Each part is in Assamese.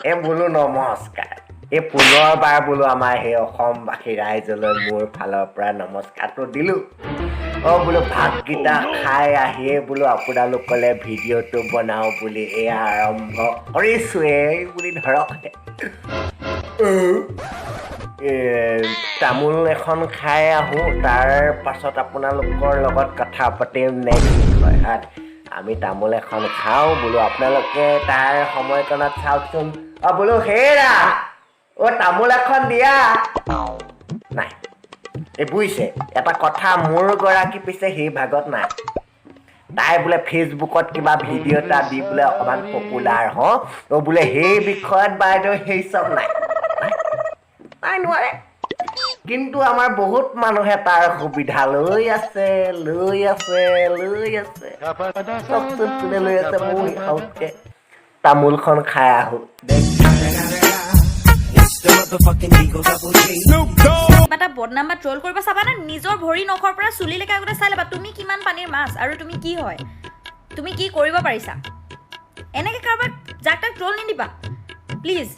এই বোলো নমস্কাৰ। এই পুনৰবাৰ বোলো আমাৰ সেই অসমবাসী ৰাইজলৈ মোৰ ফালৰ পৰা নমস্কাৰটো দিলোঁ। বোলো ভাতকেইটা খাই আহিয়ে বোলো আপোনালোকলৈ ভিডিঅ'টো বনাওঁ বুলি এয়া আৰম্ভ কৰিছোঁ। এই বুলি ধৰক তামোল এখন খাই আহোঁ, তাৰ পাছত আপোনালোকৰ লগত কথা পাতিম নেক্সট বিষয়ত। আমি তামোল এখন খাওঁ বোলো, আপোনালোকে তাৰ সময়কণত চাওকচোন। বোলো হেৰা তামোল এখন দিয়া। নাই এই বুজিছে, এটা কথা মোৰ গৰাকী পিছে সেই ভাগত নাই। তাই বোলে ফেচবুকত কিবা ভিডিঅ' এটা দি বোলে অকণমান পপুলাৰ বোলে সেই বিষয়ত বাইদেউ সেই চব নাই নাই নোৱাৰে। কিন্তু আমাৰ বহুত মানুহে তাৰ সুবিধা লৈ আছে চবচোন কোনে লৈ আছে মোৰ সাউতকে। তামোলখন খাই আহোঁ। এটা বদনাম বা ট্ৰল কৰিব চাবা না, নিজৰ ভৰি নখৰ পৰা চুলিলৈকে আগতে চাই ল'বা তুমি কিমান পানীৰ মাছ আৰু তুমি কি হয়, তুমি কি কৰিব পাৰিছা। এনেকৈ কাৰোবাক যাক তাক ট্ৰল নিদিবা প্লিজ।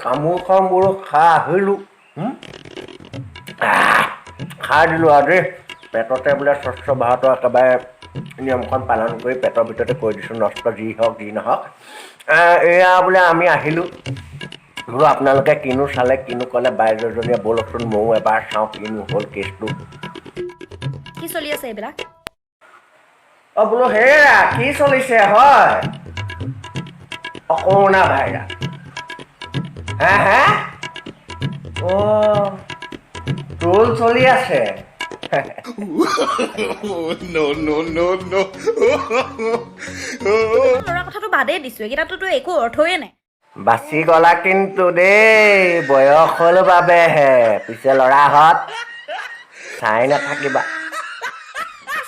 তামোলখন বোলো খাই আহিলোঁ, খাই দিলোঁ আৰু দেই। পেটতে বোলে স্বচ্ছ ভাৰতৰ একেবাৰে নিয়মখন পালন কৰি পেটৰ ভিতৰতে কৈ দিছোঁ, নষ্ট যি হওক যি নহওক। এয়া বোলে আমি আহিলোঁ বোলো, আপোনালোকে কিনো চালে কিনো ক'লে বাইদেউজনীয়ে, ব'লকচোন ময়ো এবাৰ চাওঁ কিনো হ'ল কেছটো। কি চলি আছে এইবিলাক? বোলো হেৰা কি চলিছে হয়? Corona virus. হা ট্ৰল চলি আছে। ল'ৰা কথাটো বাদেই দিছোঁ, এইকেইটাতো একো অৰ্থই নাই। বাচি গলা কিন্তু দেই, বয়স হ'ল বাবেহে, পিছে ল'ৰাহঁত চাই নাথাকিবা।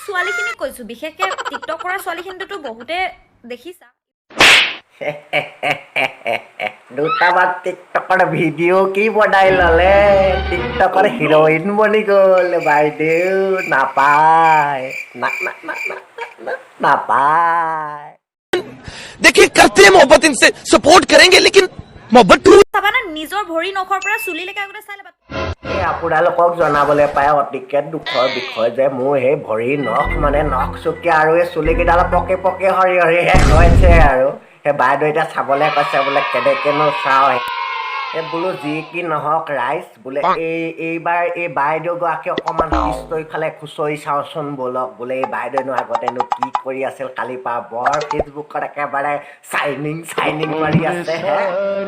ছোৱালীখিনিক কৈছোঁ, বিশেষকৈ টিকটক কৰা ছোৱালীখিনিতো বহুতে দেখিছা। দুটামান টিকটকৰ ভিডিঅ' কি বনাই ল'লে, টিকটকৰ হিৰ'ইন বনি গ'ল বাইদেউ। নাপায়। देखिए करते हैं मोहब्बत, इनसे सपोर्ट करेंगे लेकिन मोहब्बत চাবা না, নিজৰ ভৰি নখৰ পৰা চুলিলৈকে আগতে চাই ল'বা। এই আপোনালোকক জনাবলৈ পাই অতিকে দুখৰ বিষয় যে মোৰ সেই ভৰি নখ মানে নখ চুকীয়া আৰু এই চুলিকেইডাল পকে পকে সৰিহে হৈছে আৰু। সেই বাইদেউ এতিয়া চাবলৈ কৈছে বোলে কেনেকেনো চাওঁ। এই বোলো যি কি নহওক ৰাইজ, বোলে এইবাৰ এই বাইদেউগৰাকী অকণমান পিছতৰিফালে খুচৰি চাওঁচোন ব'লক। বোলে এই বাইদেউনো আগতেনো কি কৰি আছিল, কালিৰ পৰা বৰ ফেচবুকত একেবাৰে চাইনিং মাৰি আছে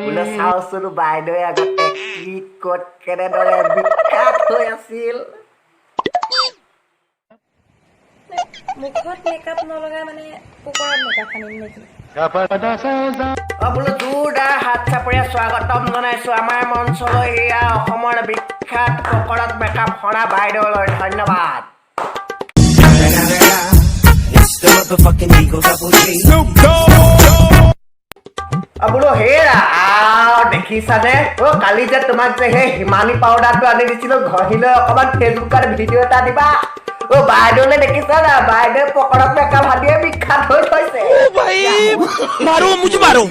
বোলে চাওঁচোন বাইদেৱে আগতে কি ক'ত কেনেদৰে বিখ্যাত হৈ আছিল। মুখত মেকআপ নলগাই মানে কুকুৰত মেকআপ সানিম নেকি? বোলো জোৰদাৰ হাত চাপৰিয়া স্বাগতম জনাইছোঁ আমাৰ মঞ্চলৈ এয়া অসমৰ বিখ্যাত কুকুৰত মেকআপ সনা বাইদেউলৈ। ধন্যবাদ। বোলো হেৰা দেখিছানে, কালি যে তোমাক যে সেই হিমানী পাউডাৰটো আনি দিছিলোঁ, ঘঁহিলৈ অকণমান ফেচবুকত ভিডিঅ' এটা দিবা। বাইদেউলে দেখিছা না, বাইদেউ পকৰত মেকআপ সানিয়ে বিখ্যাত হৈ থৈছে। भाई मारो मुझे, मारो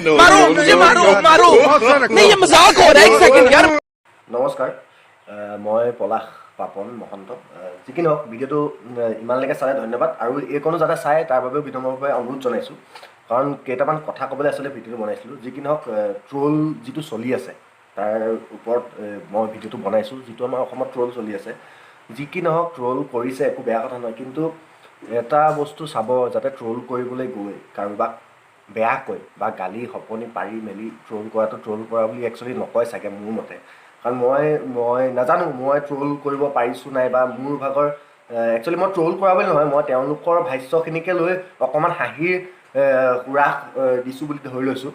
नहीं ये मजाक हो रहा है, एक सेकंड यार। নমস্কাৰ, মই পলাশ পাপন মহন্ত। যি কি নহওক ভিডিঅ'টো ইমানলৈকে চালে ধন্যবাদ, আৰু এইকণো যাতে চাই তাৰ বাবেও বিনম্ৰভাৱে অনুৰোধ জনাইছোঁ। কাৰণ কেইটামান কথা ক'বলৈ আচলতে ভিডিঅ'টো বনাইছিলোঁ। যি কি নহওক ট্ৰল যিটো চলি আছে তাৰ ওপৰত মই ভিডিঅ'টো বনাইছোঁ, যিটো আমাৰ অসমত ট্ৰল চলি আছে। যি কি নহওক ট্ৰল কৰিছে একো বেয়া কথা নহয়, কিন্তু এটা বস্তু চাব, যাতে ট্ৰল কৰিবলৈ গৈ কাৰোবাক বেয়াকৈ বা গালি সপনি পাৰি মেলি ট্ৰল কৰাটো ট্ৰল কৰা বুলি একচুৱেলি নকয় চাগে মোৰ মতে। কাৰণ মই নাজানো মই ট্ৰল কৰিব পাৰিছোঁ নাই, বা মোৰ ভাগৰ একচুৱেলি মই ট্ৰল কৰা বুলি নহয়, মই তেওঁলোকৰ ভাষ্যখিনিকে লৈ অকণমান হাঁহিৰ সুৰাস দিছোঁ বুলি ধৰি লৈছোঁ।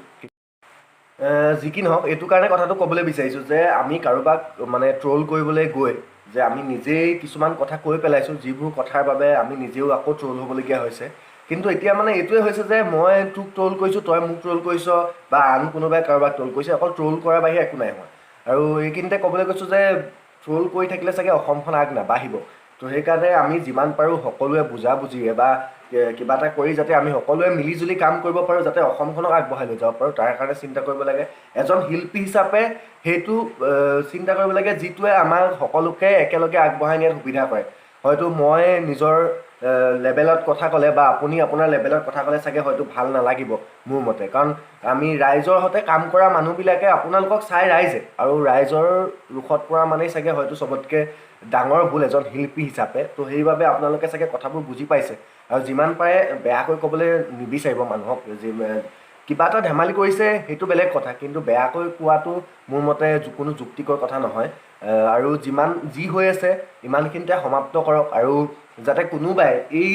যি কি নহওক এইটো কাৰণে কথাটো ক'বলৈ বিচাৰিছোঁ যে আমি কাৰোবাক মানে ট্ৰল কৰিবলৈ গৈ যে আমি নিজেই কিছুমান কথা কৈ পেলাইছোঁ, যিবোৰ কথাৰ বাবে আমি নিজেও আকৌ ট্ৰল হ'বলগীয়া হৈছে। কিন্তু এতিয়া মানে এইটোৱে হৈছে যে মই তোক ট্ৰল কৰিছোঁ, তই মোক ট্ৰল কৰিছ, বা আন কোনোবাই কাৰোবাক ট্ৰল কৰিছে, অকল ট্ৰল কৰাৰ বাহিৰে একো নাই হোৱা। আৰু এইখিনিতে ক'বলৈ কৈছোঁ যে ট্ৰল কৰি থাকিলে চাগে অসমখন আগ নাবাঢ়িব। তো সেইকাৰণে আমি যিমান পাৰোঁ সকলোৱে বুজাবুজিৰে বা কিবা এটা কৰি যাতে আমি সকলোৱে মিলিজুলি কাম কৰিব পাৰোঁ, যাতে অসমখনক আগবঢ়াই লৈ যাব পাৰোঁ, তাৰ কাৰণে চিন্তা কৰিব লাগে। এজন শিল্পী হিচাপে সেইটো চিন্তা কৰিব লাগে যিটোৱে আমাৰ সকলোকে একেলগে আগবঢ়াই নিয়াত সুবিধা কৰে। হয়তো মই নিজৰ লেভেলত কথা ক'লে বা আপুনি আপোনাৰ লেভেলত কথা ক'লে চাগে হয়তো ভাল নালাগিব মোৰ মতে, কাৰণ আমি ৰাইজৰ সৈতে কাম কৰা মানুহবিলাকে আপোনালোকক চাই ৰাইজে, আৰু ৰাইজৰ ৰোষত পৰা মানেই চাগে হয়তো চবতকৈ ডাঙৰ ভুল এজন শিল্পী হিচাপে। তো সেইবাবে আপোনালোকে চাগে কথাবোৰ বুজি পাইছে, আৰু যিমান পাৰে বেয়াকৈ ক'বলৈ নিবিচাৰিব মানুহক। কিবা এটা ধেমালি কৰিছে সেইটো বেলেগ কথা, কিন্তু বেয়াকৈ কোৱাটো মোৰ মতে কোনো যুক্তিকৰ কথা নহয়। আৰু যি হৈ আছে ইমানখিনিতে সমাপ্ত কৰক, আৰু যাতে কোনোবাই এই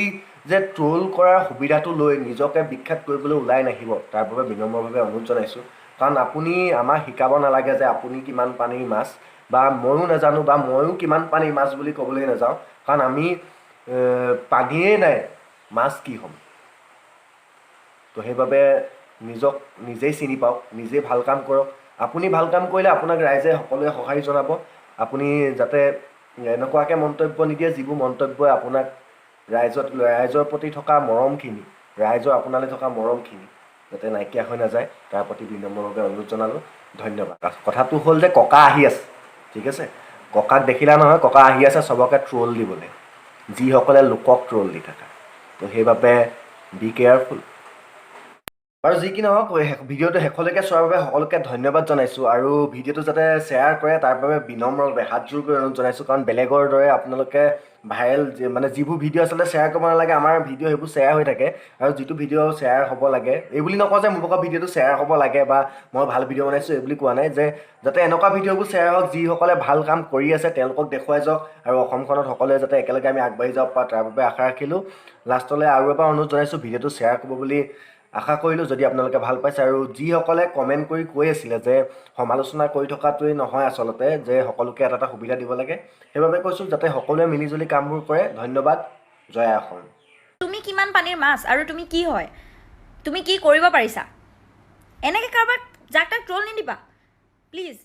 যে ট্ৰল কৰাৰ সুবিধাটো লৈ নিজকে বিখ্যাত কৰিবলৈ ওলাই নাহিব, তাৰ বাবে বিনম্ৰভাৱে অনুৰোধ জনাইছোঁ। কাৰণ আপুনি আমাক শিকাব নালাগে যে আপুনি কিমান পানীৰ মাছ, বা ময়ো নাজানো বা ময়ো কিমান পানীৰ মাছ বুলি ক'বলৈ নাযাওঁ, কাৰণ আমি পানীয়ে নাই, মাছ কি হ'ম। তো সেইবাবে নিজক নিজেই চিনি পাওক, নিজেই ভাল কাম কৰক। আপুনি ভাল কাম কৰিলে আপোনাক ৰাইজে সকলোৱে সঁহাৰি জনাব। আপুনি যাতে এনেকুৱাকৈ মন্তব্য নিদিয়ে যিবোৰ মন্তব্যই আপোনাক ৰাইজৰ প্ৰতি থকা মৰমখিনি, ৰাইজৰ আপোনালৈ থকা মৰমখিনি যাতে নাইকিয়া হৈ নাযায়, তাৰ প্ৰতি বিনম্ৰভাৱে অনুৰোধ জনালোঁ। ধন্যবাদ। কথাটো হ'ল যে ককা আহি আছে, ঠিক আছে? ককাক দেখিলা নহয়, ককা আহি আছে চবকে ট্ৰল দিবলৈ, যিসকলে লোকক ট্ৰল দি থকা। তো সেইবাবে বি কেয়াৰফুল। বাৰু যি কি নহওক, ভিডিঅ'টো শেষলৈকে চোৱাৰ বাবে সকলোকে ধন্যবাদ জনাইছোঁ, আৰু ভিডিঅ'টো যাতে শ্বেয়াৰ কৰে তাৰ বাবে বিনম্ৰভাৱে হাতযোৰ কৰি অনুৰোধ জনাইছোঁ। কাৰণ বেলেগৰ দৰে আপোনালোকে ভাইৰেল যিবোৰ ভিডিঅ' আচলতে শ্বেয়াৰ কৰিব নালাগে, আমাৰ ভিডিঅ' সেইবোৰ শ্বেয়াৰ হৈ থাকে। আৰু যিটো ভিডিঅ' শ্বেয়াৰ হ'ব লাগে, এইবুলি নকওঁ যে মোৰ ভাগৰ ভিডিঅ'টো শ্বেয়াৰ হ'ব লাগে বা মই ভাল ভিডিঅ' বনাইছোঁ এইবুলি কোৱা নাই, যে যাতে এনেকুৱা ভিডিঅ'বোৰ শ্বেয়াৰ হওক যিসকলে ভাল কাম কৰি আছে তেওঁলোকক দেখুৱাই যাওক, আৰু অসমখনত সকলোৱে যাতে একেলগে আমি আগবাঢ়ি যাব পাৰোঁ তাৰ বাবে আশা ৰাখিলোঁ। লাষ্টলৈ আৰু এবাৰ অনুৰোধ জনাইছোঁ, ভিডিঅ'টো শ্বেয়াৰ কৰিব বুলি আশা কৰিলোঁ যদি আপোনালোকে ভাল পাইছে। আৰু যিসকলে কমেণ্ট কৰি কৈ আছিলে যে সমালোচনা কৰি থকাটোৱেই নহয় আচলতে, যে সকলোকে এটা এটা সুবিধা দিব লাগে, সেইবাবে কৈছোঁ যাতে সকলোৱে মিলিজুলি কামবোৰ কৰে। ধন্যবাদ। জয় অসম। তুমি কিমান পানীৰ মাছ আৰু তুমি কি হয়, তুমি কি কৰিব পাৰিছা? এনেকৈ কাৰোবাক যাক তাক ট্ৰল নিদিবা প্লিজ।